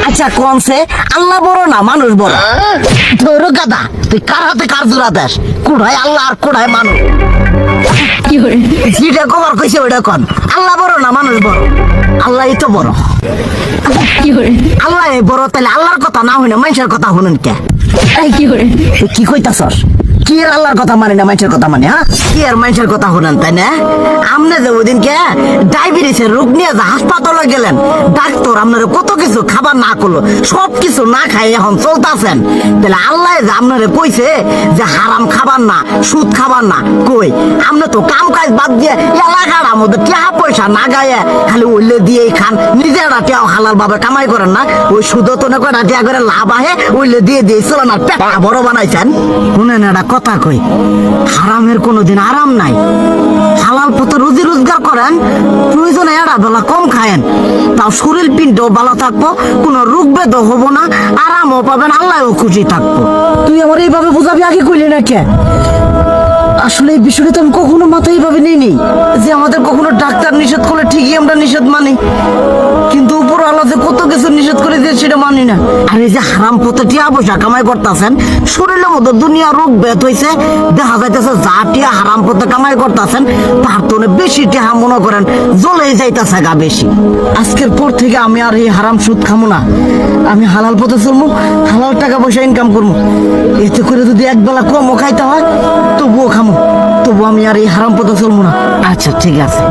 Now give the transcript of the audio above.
আচ্ছা কোনছে আল্লাহ বড় না মানুষ বড়? ধরো গাদা, তুই কার হাতে কার জোড়া দেশ? কোড়ায় আল্লাহ আর কোড়ায় মানুষ। যেটা কবার কইছে ওইটা কন। আল্লাহ বড় না মানুষ বড়? আল্লাহই তো বড়। আল্লাহ বড়, তাহলে আল্লাহর কথা না হই না মানুষের কথা শুনুন কে? কি কইতাছস? কি আর আল্লাহর কথা মানে না মানুষের কথা মানে? হ্যাঁ, কি আর মানুষের কথা শুনেন তাই না? আমনে যে ওই দিনকে ডায়াবেটিসের রোগ নিয়ে যে হাসপাতালে গেলেন, ডাক্তার আপনার কত কিছু খাবার না করলো, সব কিছু না খাই এখন চলতেছেন। তাহলে আল্লাহ যে আপনারে কইছে যে হারাম খাবার না, সুদ খাবার না, কই আপনি তো কাম কাজ বাদ দিয়ে এলাকার মধ্যে টাকা পয়সা না গায়ে খালি উল্লে দিয়েই খান, নিজেরা টেও হালাল ভাবে কামাই করেন না, ওই সুদ তো না করে টাকা করে লাভ আহে উল্লে দিয়ে দিয়ে চলেন আর পেট বড় বানাইছেন। শুনেন একটা কথা কই, হারামের কোনোদিন আরাম নাই। হালাল পথে রুজি রোজগার করেন, প্রয়োজনে এরা বেলা কম খায়েন, তাও শরীর পিণ্ডও ভালো থাকবো, কোনো রোগ বেদও হবো না, আরামও পাবেন, আল্লাহও খুশি থাকবো। তুই আমার এইভাবে বুঝাবি আগে কইলি না কে? আসলে এই বিষয়টা তো আমি কখনো মাথায় এইভাবে নিইনি যে আমাদের কখনো ডাক্তার নিষেধ করলে ঠিকই আমরা নিষেধ মানি, কিন্তু উপর আল্লাহ যে কত কিছু নিষেধ করে দিয়ে সেটা মানি না। আর এই যে হারাম পথে টিয়া পয়সা কামাই করতেছেন, শরীরের মধ্যে দুনিয়া রোগ ব্যাধ হয়েছে, দেখা যাইতেছে যা টিয়া হারাম পথে কামাই করতেছেন তার তো বেশি টিয়া মনে করেন জ্বলে যাইতেছে গা বেশি। আজকের পর থেকে আমি আর এই হারাম সুদ খামো না, আমি হালাল পথে চলবো, হালাল টাকা পয়সা ইনকাম করবো। এতে করে যদি একবেলা কমও খাইতে হয় তবুও খামো, তবু আমি আর এই হারাম পথে চলবো না। আচ্ছা ঠিক আছে।